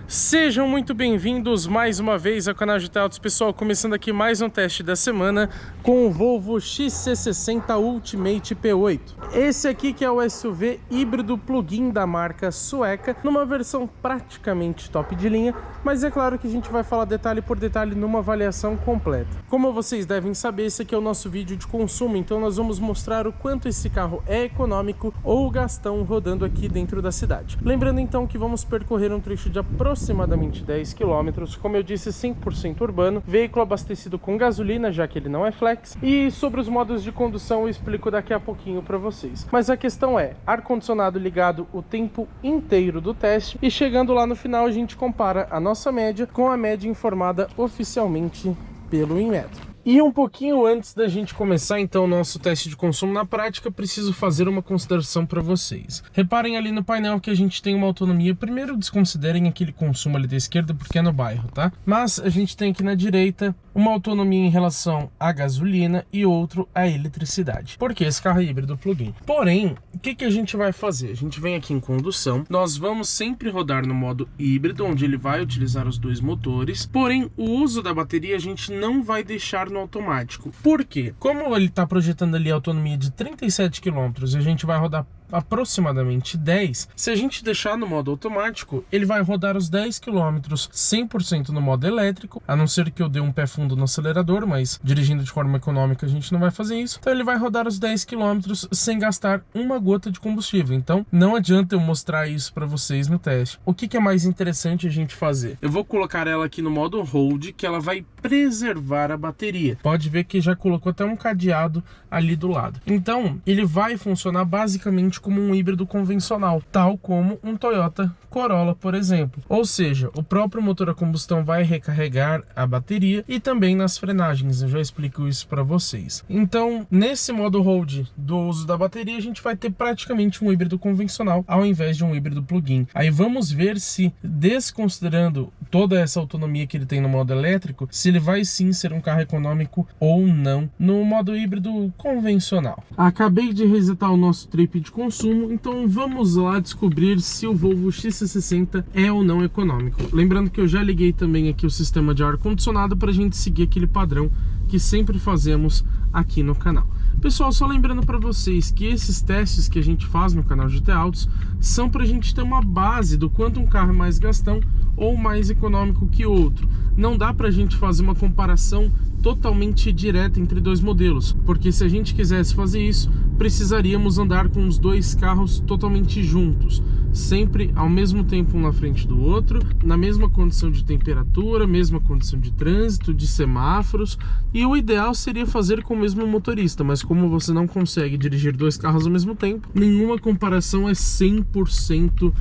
Sejam muito bem-vindos mais uma vez ao canal GT Autos, pessoal, começando aqui mais um teste da semana com o Volvo XC60 Ultimate P8. Esse aqui que é o SUV híbrido plug-in da marca sueca, numa versão praticamente top de linha, mas é claro que a gente vai falar detalhe por detalhe numa avaliação completa. Como vocês devem saber, esse aqui é o nosso vídeo de consumo, então nós vamos mostrar o quanto esse carro é econômico ou gastão rodando aqui dentro da cidade. Lembrando então que vamos percorrer um trecho de aproximadamente 10 km, como eu disse, 100% urbano, veículo abastecido com gasolina, já que ele não é flex, e sobre os modos de condução eu explico daqui a pouquinho para vocês. Mas a questão é, ar-condicionado ligado o tempo inteiro do teste, e chegando lá no final a gente compara a nossa média com a média informada oficialmente pelo Inmetro. E um pouquinho antes da gente começar então o nosso teste de consumo na prática, preciso fazer uma consideração para vocês. Reparem ali no painel que a gente tem uma autonomia. Primeiro, desconsiderem aquele consumo ali da esquerda porque é no bairro, tá? Mas a gente tem aqui na direita uma autonomia em relação à gasolina e outro à eletricidade, porque esse carro é híbrido plug-in. Porém, o que a gente vai fazer? A gente vem aqui em condução, nós vamos sempre rodar no modo híbrido, onde ele vai utilizar os dois motores, porém o uso da bateria a gente não vai deixar no automático. Por quê? Como ele está projetando ali a autonomia de 37 km e a gente vai rodar aproximadamente 10, se a gente deixar no modo automático, ele vai rodar os 10 km 100% no modo elétrico, a não ser que eu dê um pé fundo no acelerador, mas dirigindo de forma econômica a gente não vai fazer isso. Então ele vai rodar os 10 km sem gastar uma gota de combustível. Então não adianta eu mostrar isso para vocês no teste. O que é mais interessante a gente fazer? Eu vou colocar ela aqui no modo hold, que ela vai preservar a bateria. Pode ver que já colocou até um cadeado ali do lado. Então ele vai funcionar basicamente como um híbrido convencional, tal como um Toyota Corolla, por exemplo. Ou seja, o próprio motor a combustão vai recarregar a bateria e também nas frenagens, eu já explico isso para vocês. Então, nesse modo hold do uso da bateria, a gente vai ter praticamente um híbrido convencional ao invés de um híbrido plug-in. Aí vamos ver se, desconsiderando toda essa autonomia que ele tem no modo elétrico, se ele vai sim ser um carro econômico ou não no modo híbrido convencional. Acabei de resetar o nosso trip de consumo, então vamos lá descobrir se o Volvo XC60 é ou não econômico. Lembrando que eu já liguei também aqui o sistema de ar-condicionado para a gente seguir aquele padrão que sempre fazemos aqui no canal. Pessoal, só lembrando para vocês que esses testes que a gente faz no canal GT Autos são para a gente ter uma base do quanto um carro é mais gastão ou mais econômico que outro. Não dá para a gente fazer uma comparação totalmente direta entre dois modelos, porque se a gente quisesse fazer isso, precisaríamos andar com os dois carros totalmente juntos, sempre ao mesmo tempo um na frente do outro, na mesma condição de temperatura, mesma condição de trânsito, de semáforos, e o ideal seria fazer com o mesmo motorista, mas como você não consegue dirigir dois carros ao mesmo tempo, nenhuma comparação é 100%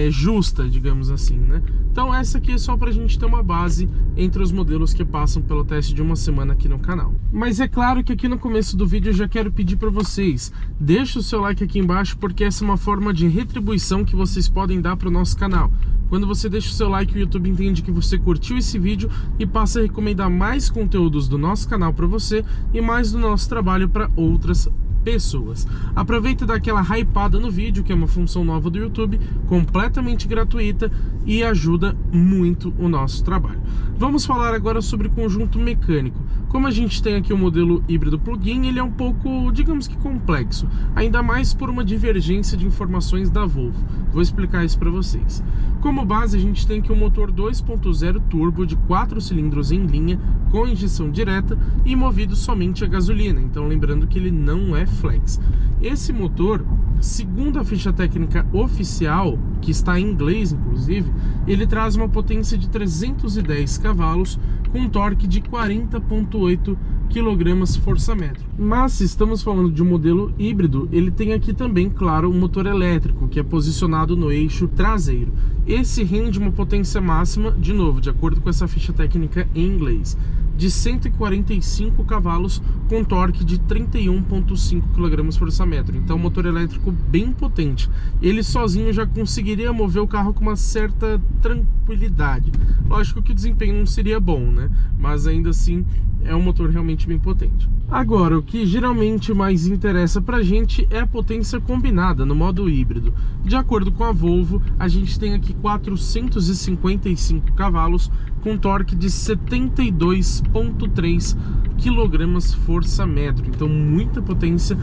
justa, digamos assim, né? Então essa aqui é só pra gente ter uma base entre os modelos que passam pelo teste de uma semana aqui no canal. Mas é claro que aqui no começo do vídeo eu já quero pedir para vocês, deixa o seu like aqui embaixo, porque essa é uma forma de retribuição que vocês podem dar para o nosso canal. Quando você deixa o seu like, o YouTube entende que você curtiu esse vídeo e passa a recomendar mais conteúdos do nosso canal para você e mais do nosso trabalho para outras pessoas. Aproveita e dá aquela hypada no vídeo, que é uma função nova do YouTube, completamente gratuita e ajuda muito o nosso trabalho. Vamos falar agora sobre conjunto mecânico. Como a gente tem aqui o modelo híbrido plug-in, ele é um pouco, digamos que complexo, ainda mais por uma divergência de informações da Volvo. Vou explicar isso para vocês. Como base, a gente tem aqui um motor 2.0 turbo de 4 cilindros em linha, com injeção direta e movido somente a gasolina. Então lembrando que ele não é flex. Esse motor, segundo a ficha técnica oficial, que está em inglês inclusive, ele traz uma potência de 310 cavalos com um torque de 40,8 kgfm. Mas se estamos falando de um modelo híbrido, ele tem aqui também, claro, um motor elétrico, que é posicionado no eixo traseiro. Esse rende uma potência máxima, de novo, de acordo com essa ficha técnica em inglês, de 145 cavalos com torque de 31,5 kgfm. Então motor elétrico bem potente. Ele sozinho já conseguiria mover o carro com uma certa tranquilidade tranquilidade. Lógico que o desempenho não seria bom, né? Mas ainda assim é um motor realmente bem potente. Agora, o que geralmente mais interessa pra gente é a potência combinada no modo híbrido. De acordo com a Volvo, a gente tem aqui 455 cavalos com torque de 72,3 kgfm, então muita potência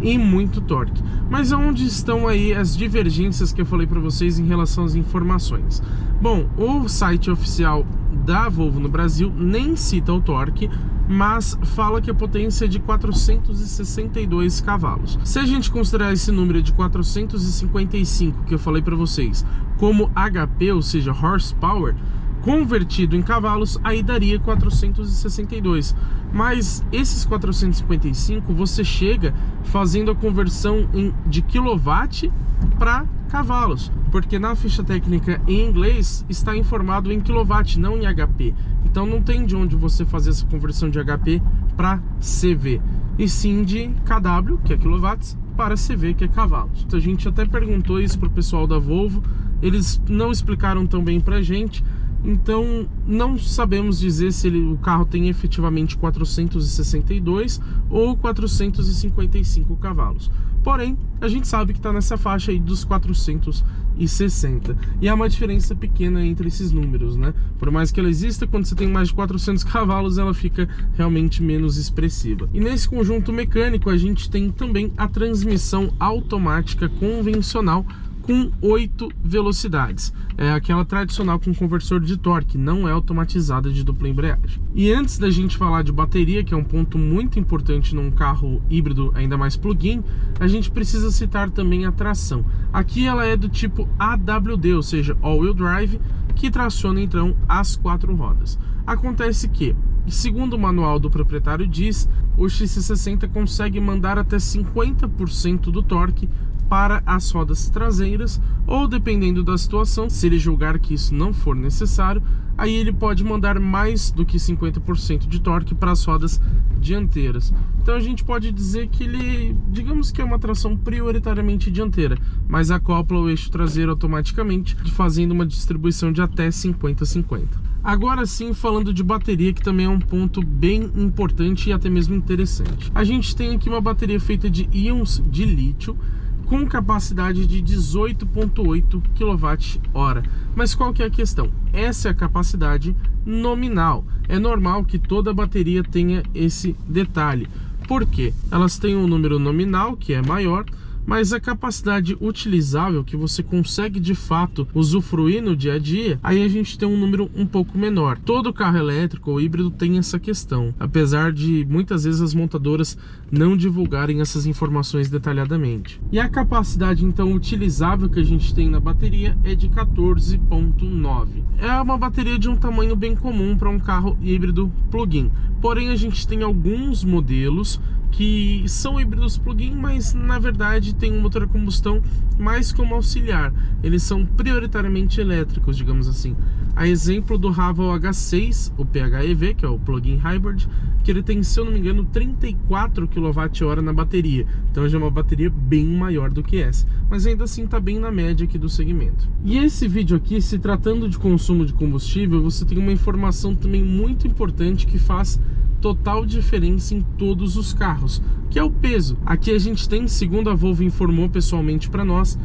e muito torque. Mas aonde estão aí as divergências que eu falei para vocês em relação às informações? Bom, o site oficial da Volvo no Brasil nem cita o torque, mas fala que a potência é de 462 cavalos. Se a gente considerar esse número de 455 que eu falei para vocês como HP, ou seja, horsepower, convertido em cavalos, aí daria 462. Mas esses 455 você chega fazendo a conversão de quilowatt para cavalos, porque na ficha técnica em inglês está informado em quilowatt, não em HP. Então não tem de onde você fazer essa conversão de HP para CV, e sim de kW, que é quilowatts, para CV, que é cavalos. Então a gente até perguntou isso para o pessoal da Volvo, eles não explicaram tão bem pra gente. Então não sabemos dizer se o carro tem efetivamente 462 ou 455 cavalos. Porém, a gente sabe que está nessa faixa aí dos 460. E há uma diferença pequena entre esses números, né? Por mais que ela exista, quando você tem mais de 400 cavalos, ela fica realmente menos expressiva. E nesse conjunto mecânico, a gente tem também a transmissão automática convencional com 8 velocidades. É aquela tradicional com conversor de torque, não é automatizada de dupla embreagem. E antes da gente falar de bateria, que é um ponto muito importante num carro híbrido, ainda mais plug-in, a gente precisa citar também a tração. Aqui ela é do tipo AWD, ou seja, all-wheel drive, que traciona então as 4 rodas. Acontece que, segundo o manual do proprietário diz, o XC60 consegue mandar até 50% do torque para as rodas traseiras, ou dependendo da situação, se ele julgar que isso não for necessário, aí ele pode mandar mais do que 50% de torque para as rodas dianteiras. Então a gente pode dizer que ele, digamos que é uma tração prioritariamente dianteira, mas acopla o eixo traseiro automaticamente, fazendo uma distribuição de até 50-50. Agora sim, falando de bateria, que também é um ponto bem importante e até mesmo interessante. A gente tem aqui uma bateria feita de íons de lítio, com capacidade de 18,8 kWh. Mas qual que é a questão? Essa é a capacidade nominal. É normal que toda bateria tenha esse detalhe. Por quê? Elas têm um número nominal, que é maior, mas a capacidade utilizável, que você consegue de fato usufruir no dia a dia, aí a gente tem um número um pouco menor. Todo carro elétrico ou híbrido tem essa questão, apesar de muitas vezes as montadoras não divulgarem essas informações detalhadamente. E a capacidade então utilizável que a gente tem na bateria é de 14,9. É uma bateria de um tamanho bem comum para um carro híbrido plug-in. Porém, a gente tem alguns modelos que são híbridos plug-in, mas na verdade tem um motor a combustão mais como auxiliar. Eles são prioritariamente elétricos, digamos assim. A exemplo do Haval H6, o PHEV, que é o plug-in hybrid, que ele tem, se eu não me engano, 34 kWh na bateria. Então já é uma bateria bem maior do que essa, mas ainda assim está bem na média aqui do segmento. E esse vídeo aqui, se tratando de consumo de combustível, você tem uma informação também muito importante que faz total diferença em todos os carros, que é o peso. Aqui a gente tem, segundo a Volvo informou pessoalmente para nós,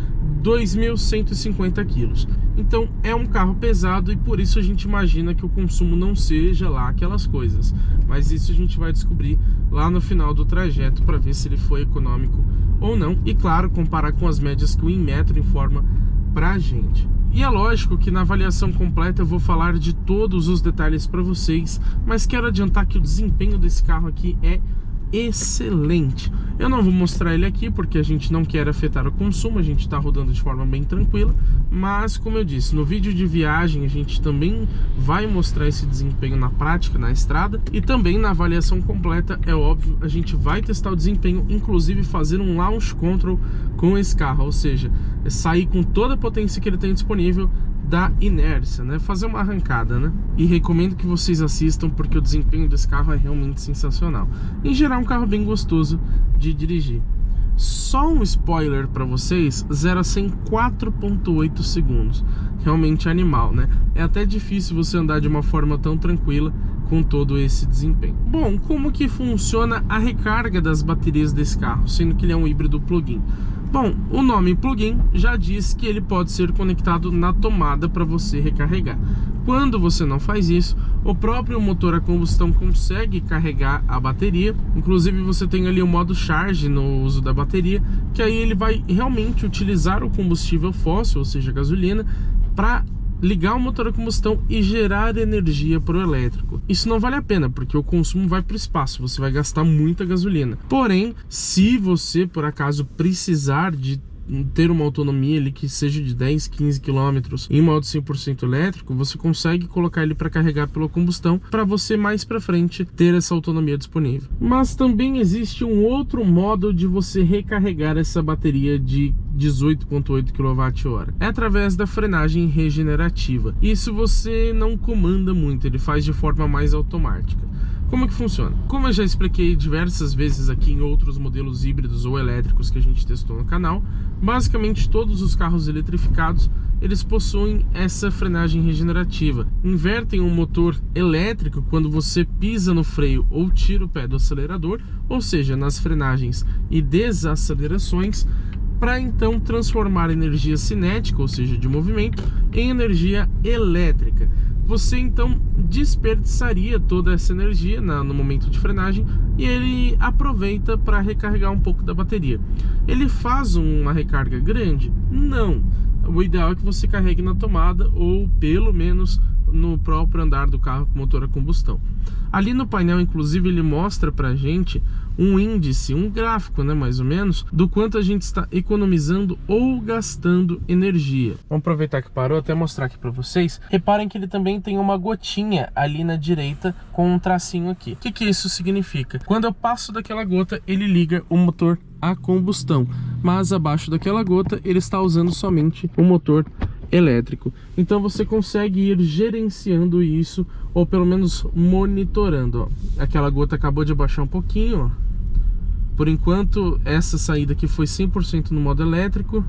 2.150 quilos. Então é um carro pesado e por isso a gente imagina que o consumo não seja lá aquelas coisas. Mas isso a gente vai descobrir lá no final do trajeto para ver se ele foi econômico ou não. E claro, comparar com as médias que o Inmetro informa pra gente. E é lógico que na avaliação completa eu vou falar de todos os detalhes para vocês, mas quero adiantar que o desempenho desse carro aqui é excelente. Eu não vou mostrar ele aqui porque a gente não quer afetar o consumo, a gente está rodando de forma bem tranquila, mas como eu disse, no vídeo de viagem a gente também vai mostrar esse desempenho na prática, na estrada, e também na avaliação completa, é óbvio, a gente vai testar o desempenho, inclusive fazer um launch control com esse carro, ou seja, sair com toda a potência que ele tem disponível da inércia, né? Fazer uma arrancada, né? E recomendo que vocês assistam porque o desempenho desse carro é realmente sensacional. Em geral, é um carro bem gostoso de dirigir. Só um spoiler para vocês, 0 a 100 em 4.8 segundos. Realmente animal, né? É até difícil você andar de uma forma tão tranquila com todo esse desempenho. Bom, como que funciona a recarga das baterias desse carro, sendo que ele é um híbrido plug-in? Bom, o nome plug-in já diz que ele pode ser conectado na tomada para você recarregar. Quando você não faz isso, o próprio motor a combustão consegue carregar a bateria. Inclusive você tem ali o modo charge no uso da bateria, que aí ele vai realmente utilizar o combustível fóssil, ou seja, gasolina, para ligar o motor a combustão e gerar energia para o elétrico. Isso não vale a pena, porque o consumo vai para o espaço, você vai gastar muita gasolina. Porém, se você por acaso precisar de ter uma autonomia ali que seja de 10, 15 km em modo 100% elétrico, você consegue colocar ele para carregar pela combustão, para você mais para frente ter essa autonomia disponível. Mas também existe um outro modo de você recarregar essa bateria de 18.8 kWh. É através da frenagem regenerativa. Isso você não comanda muito, ele faz de forma mais automática. Como que funciona? Como eu já expliquei diversas vezes aqui em outros modelos híbridos ou elétricos que a gente testou no canal, basicamente todos os carros eletrificados eles possuem essa frenagem regenerativa. Invertem um motor elétrico quando você pisa no freio ou tira o pé do acelerador, ou seja, nas frenagens e desacelerações, para então transformar energia cinética, ou seja, de movimento, em energia elétrica. Você então desperdiçaria toda essa energia no momento de frenagem e ele aproveita para recarregar um pouco da bateria. Ele faz uma recarga grande? Não. O ideal é que você carregue na tomada ou pelo menos no próprio andar do carro com motor a combustão. Ali no painel, inclusive, ele mostra pra gente um índice, um gráfico, né, mais ou menos, do quanto a gente está economizando ou gastando energia. Vamos aproveitar que parou até mostrar aqui pra vocês. Reparem que ele também tem uma gotinha ali na direita com um tracinho aqui. O que isso significa? Quando eu passo daquela gota, ele liga o motor a combustão, mas abaixo daquela gota ele está usando somente o motor elétrico. Então você consegue ir gerenciando isso, ou pelo menos monitorando. Ó, aquela gota acabou de abaixar um pouquinho, ó. Por enquanto essa saída aqui foi 100% no modo elétrico.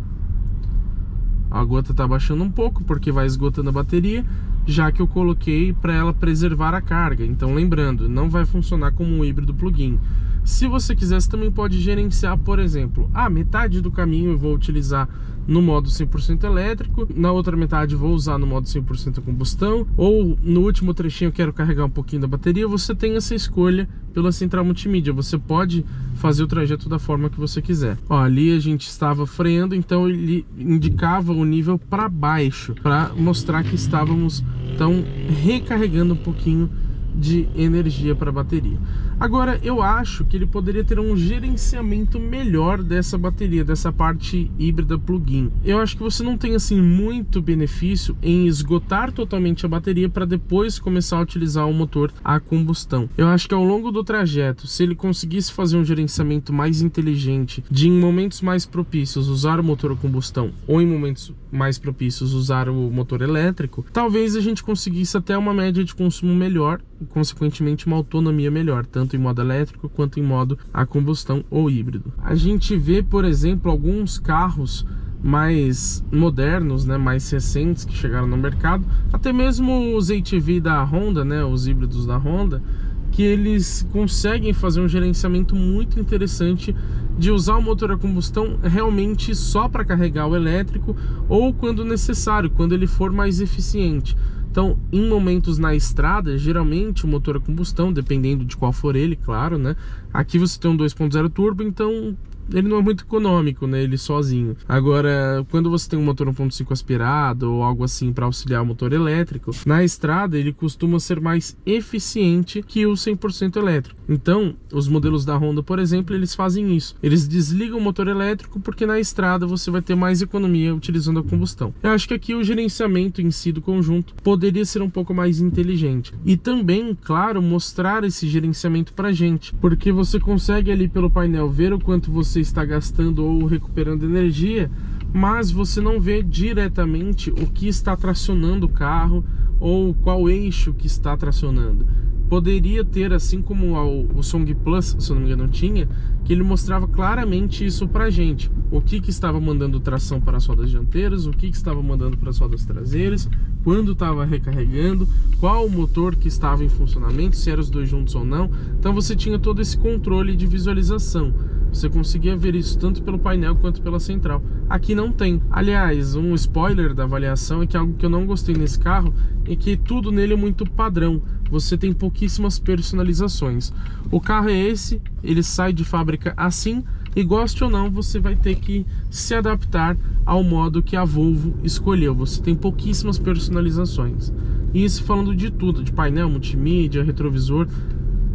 A gota está abaixando um pouco porque vai esgotando a bateria, já que eu coloquei para ela preservar a carga. Então lembrando, não vai funcionar como um híbrido plug-in. Se você quiser, você também pode gerenciar, por exemplo, metade do caminho eu vou utilizar no modo 100% elétrico, na outra metade vou usar no modo 100% a combustão, ou no último trechinho eu quero carregar um pouquinho da bateria. Você tem essa escolha pela central multimídia, você pode fazer o trajeto da forma que você quiser. Ó, ali a gente estava freando, então ele indicava o nível para baixo, para mostrar que estávamos então recarregando um pouquinho de energia para a bateria. Agora, eu acho que ele poderia ter um gerenciamento melhor dessa bateria, dessa parte híbrida plug-in. Eu acho que você não tem assim muito benefício em esgotar totalmente a bateria para depois começar a utilizar o motor a combustão. Eu acho que ao longo do trajeto, se ele conseguisse fazer um gerenciamento mais inteligente, de em momentos mais propícios usar o motor a combustão ou em momentos mais propícios usar o motor elétrico, talvez a gente conseguisse até uma média de consumo melhor, consequentemente uma autonomia melhor, tanto em modo elétrico quanto em modo a combustão ou híbrido. A gente vê, por exemplo, alguns carros mais modernos, né, mais recentes que chegaram no mercado, até mesmo os ATV da Honda, né, os híbridos da Honda, que eles conseguem fazer um gerenciamento muito interessante de usar o motor a combustão realmente só para carregar o elétrico ou quando necessário, quando ele for mais eficiente. Então, em momentos na estrada, geralmente o motor a combustão, dependendo de qual for ele, claro, né? Aqui você tem um 2.0 turbo, então ele não é muito econômico, né? Ele sozinho. Agora, quando você tem um motor 1.5 aspirado ou algo assim para auxiliar o motor elétrico, na estrada ele costuma ser mais eficiente que o 100% elétrico. Então, os modelos da Honda, por exemplo, eles fazem isso. Eles desligam o motor elétrico porque na estrada você vai ter mais economia utilizando a combustão. Eu acho que aqui o gerenciamento em si do conjunto poderia ser um pouco mais inteligente. E também, claro, mostrar esse gerenciamento pra gente, porque você consegue ali pelo painel ver o quanto você está gastando ou recuperando energia, mas você não vê diretamente o que está tracionando o carro ou qual eixo que está tracionando. poderia ter, assim como o Song Plus, se eu não me engano, tinha, que ele mostrava claramente isso pra gente. O que estava mandando tração para as rodas dianteiras, o que estava mandando para as rodas traseiras, quando estava recarregando, qual o motor que estava em funcionamento, se eram os dois juntos ou não. Então você tinha todo esse controle de visualização. Você conseguia ver isso tanto pelo painel quanto pela central. Aqui não tem. Aliás, um spoiler da avaliação é que algo que eu não gostei nesse carro é que tudo nele é muito padrão. Você tem pouquíssimas personalizações. O carro é esse, ele sai de fábrica assim, e goste ou não, você vai ter que se adaptar ao modo que a Volvo escolheu. Você tem pouquíssimas personalizações. E isso falando de tudo, de painel, multimídia, retrovisor,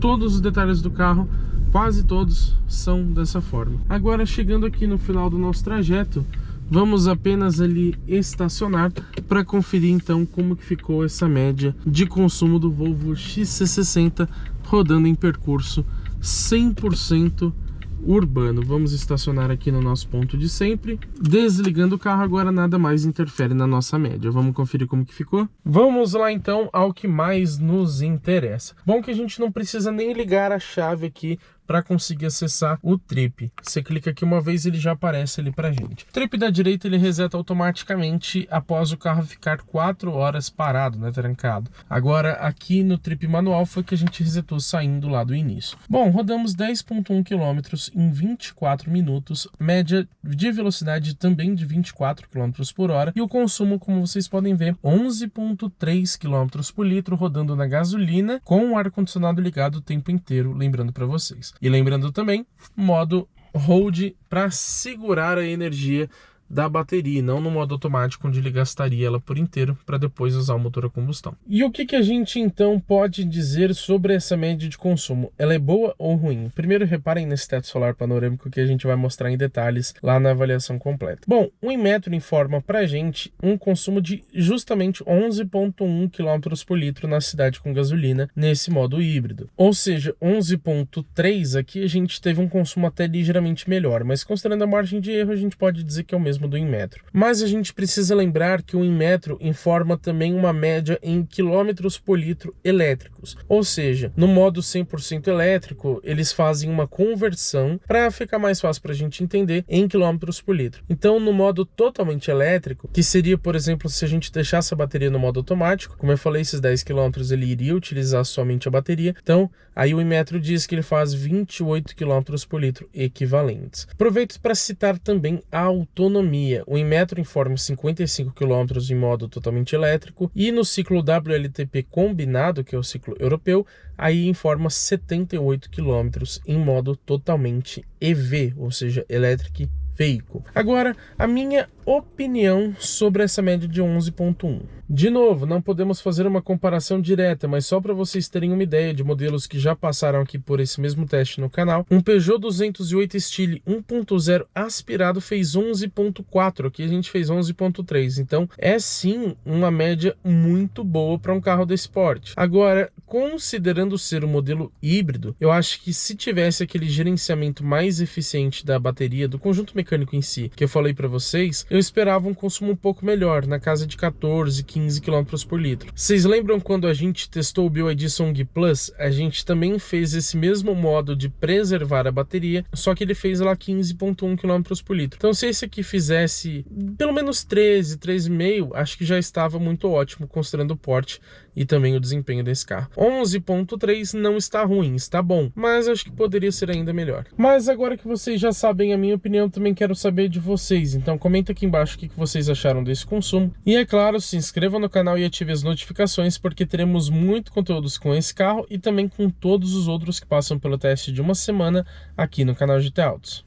todos os detalhes do carro, quase todos são dessa forma. Agora, chegando aqui no final do nosso trajeto, vamos apenas ali estacionar para conferir então como que ficou essa média de consumo do Volvo XC60 rodando em percurso 100% urbano. Vamos estacionar aqui no nosso ponto de sempre. Desligando o carro, agora nada mais interfere na nossa média. Vamos conferir como que ficou? Vamos lá então ao que mais nos interessa. Bom que a gente não precisa nem ligar a chave aqui para conseguir acessar o trip. Você clica aqui uma vez, ele já aparece ali pra gente. O trip da direita ele reseta automaticamente após o carro ficar 4 horas parado, né, trancado. Agora aqui no trip manual foi que a gente resetou saindo lá do início. Bom, rodamos 10,1 km em 24 minutos, média de velocidade também de 24 km por hora, e o consumo, como vocês podem ver, 11,3 km por litro, rodando na gasolina com o ar-condicionado ligado o tempo inteiro, lembrando para vocês. E lembrando também, modo hold para segurar a energia da bateria, não no modo automático, onde ele gastaria ela por inteiro para depois usar o motor a combustão. E o que a gente então pode dizer sobre essa média de consumo? Ela é boa ou ruim? Primeiro, reparem nesse teto solar panorâmico que a gente vai mostrar em detalhes lá na avaliação completa. Bom, o Inmetro informa pra gente um consumo de justamente 11,1 km por litro na cidade com gasolina nesse modo híbrido. Ou seja, 11,3 aqui a gente teve um consumo até ligeiramente melhor, mas considerando a margem de erro a gente pode dizer que é o mesmo do Inmetro. Mas a gente precisa lembrar que o Inmetro informa também uma média em quilômetros por litro elétricos. Ou seja, no modo 100% elétrico, eles fazem uma conversão para ficar mais fácil para a gente entender em quilômetros por litro. Então, no modo totalmente elétrico, que seria, por exemplo, se a gente deixasse a bateria no modo automático, como eu falei, esses 10 km ele iria utilizar somente a bateria. Então, aí o Inmetro diz que ele faz 28 km por litro equivalentes. Aproveito para citar também a autonomia. O Inmetro informa 55 km em modo totalmente elétrico e no ciclo WLTP combinado, que é o ciclo europeu, aí informa 78 km em modo totalmente EV, ou seja, Electric Vehicle. Agora, a minha opinião sobre essa média de 11,1. De novo, não podemos fazer uma comparação direta, mas só para vocês terem uma ideia de modelos que já passaram aqui por esse mesmo teste no canal, um Peugeot 208 Style 1.0 aspirado fez 11,4, aqui a gente fez 11,3, então é sim uma média muito boa para um carro desse porte. Agora, considerando ser um modelo híbrido, eu acho que se tivesse aquele gerenciamento mais eficiente da bateria, do conjunto mecânico em si, que eu falei para vocês, eu esperava um consumo um pouco melhor, na casa de 14, 15 km por litro. Vocês lembram quando a gente testou o BYD Song Plus? A gente também fez esse mesmo modo de preservar a bateria, só que ele fez lá 15,1 km por litro. Então se esse aqui fizesse pelo menos 13, 13,5, acho que já estava muito ótimo, considerando o porte e também o desempenho desse carro. 11,3 não está ruim, está bom, mas acho que poderia ser ainda melhor. Mas agora que vocês já sabem a minha opinião, também quero saber de vocês, então comenta aqui embaixo o que vocês acharam desse consumo. E é claro, se inscreva no canal e ative as notificações, porque teremos muito conteúdos com esse carro e também com todos os outros que passam pelo teste de uma semana aqui no canal GT Autos.